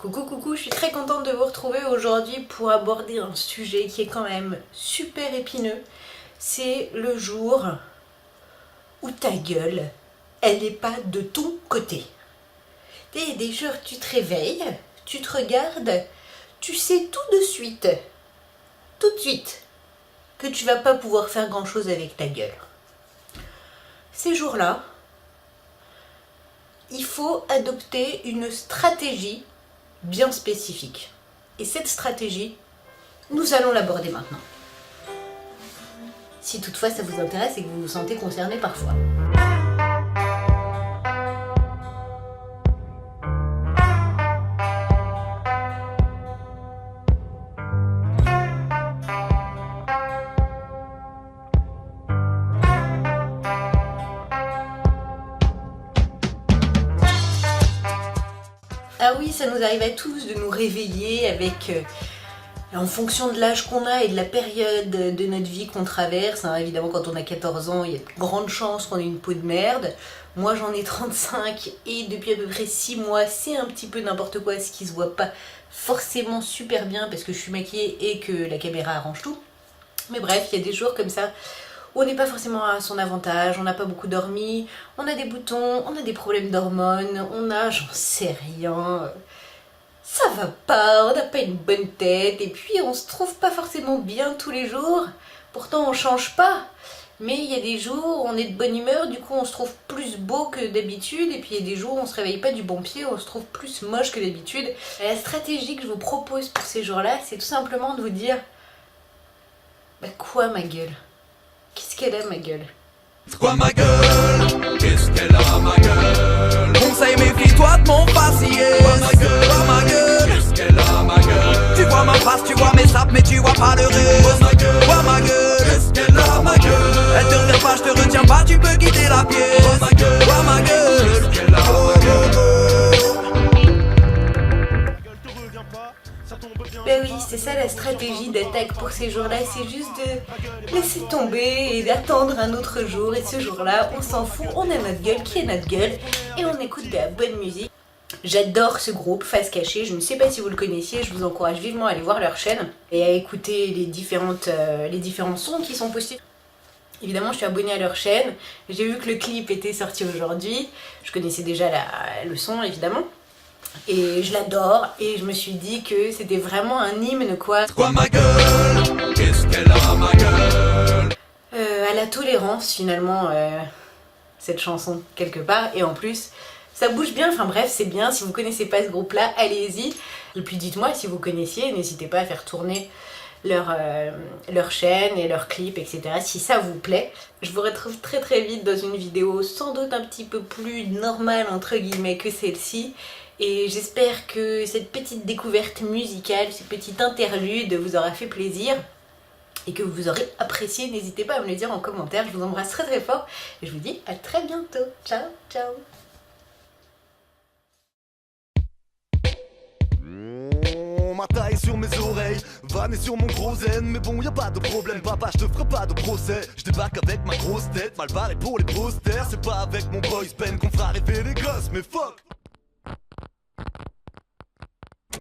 Coucou coucou, je suis très contente de vous retrouver aujourd'hui pour aborder un sujet qui est quand même super épineux. C'est le jour où ta gueule, elle n'est pas de ton côté. Et des jours, tu te réveilles, tu te regardes, tu sais tout de suite, que tu vas pas pouvoir faire grand chose avec ta gueule. Ces jours-là, il faut adopter une stratégie bien spécifique. Et cette stratégie, nous allons l'aborder maintenant. Si toutefois ça vous intéresse et que vous vous sentez concerné parfois. Ah oui, ça nous arrive à tous de nous réveiller avec, en fonction de l'âge qu'on a et de la période de notre vie qu'on traverse. Hein, évidemment, quand on a 14 ans, il y a de grandes chances qu'on ait une peau de merde. Moi, j'en ai 35 et depuis à peu près 6 mois, c'est un petit peu n'importe quoi, ce qui se voit pas forcément super bien parce que je suis maquillée et que la caméra arrange tout. Mais bref, il y a des jours comme ça où on n'est pas forcément à son avantage, on n'a pas beaucoup dormi, on a des boutons, on a des problèmes d'hormones, on a, j'en sais rien, ça va pas, on n'a pas une bonne tête, et puis on se trouve pas forcément bien tous les jours, pourtant on change pas, mais il y a des jours où on est de bonne humeur, du coup on se trouve plus beau que d'habitude, et puis il y a des jours où on se réveille pas du bon pied, on se trouve plus moche que d'habitude. La stratégie que je vous propose pour ces jours-là, c'est tout simplement de vous dire, bah quoi ma gueule ? Qu'est-ce qu'elle a ma gueule? C'est quoi ma gueule? Qu'est-ce qu'elle a ma gueule? Conseil, méfie-toi de mon faciès. Quoi ma gueule? Qu'est-ce qu'elle a ma gueule? Tu vois ma face, tu vois mes sapes, mais tu vois pas le reste. Quoi ma gueule? Qu'est-ce qu'elle a ma gueule? Elle te retient pas, je te retiens pas, tu peux quitter la pièce. Quoi ma gueule? Qu'est-ce qu'elle a ma gueule? Ben oui, c'est ça la stratégie d'attaque pour ces jours-là, c'est juste de laisser tomber et d'attendre un autre jour. Et ce jour-là, on s'en fout, on a notre gueule qui est notre gueule et on écoute de la bonne musique. J'adore ce groupe, Face Cachée, je ne sais pas si vous le connaissiez, je vous encourage vivement à aller voir leur chaîne et à écouter les différents sons qui sont postés. Évidemment, je suis abonnée à leur chaîne, j'ai vu que le clip était sorti aujourd'hui, je connaissais déjà le son évidemment. Et je l'adore et je me suis dit que c'était vraiment un hymne quoi. C'est quoi ma gueule? Qu'est-ce qu'elle a ma gueule? À la tolérance finalement cette chanson quelque part et en plus ça bouge bien, enfin bref c'est bien, si vous connaissez pas ce groupe là allez-y et puis dites-moi si vous connaissiez, n'hésitez pas à faire tourner leur chaîne et leurs clips etc. si ça vous plaît. Je vous retrouve très très vite dans une vidéo sans doute un petit peu plus normale entre guillemets que celle-ci. Et j'espère que cette petite découverte musicale, cette petite interlude vous aura fait plaisir et que vous aurez apprécié. N'hésitez pas à me le dire en commentaire. Je vous embrasse très très fort et je vous dis à très bientôt. Ciao, ciao. Ma taille sur mes oreilles, vanne sur mon gros zen. Mais bon, y'a pas de problème, papa, je te ferai pas de procès. Je débarque avec ma grosse tête, mal barré pour les posters. C'est pas avec mon boys pen qu'on fera rêver les gosses, mais fuck.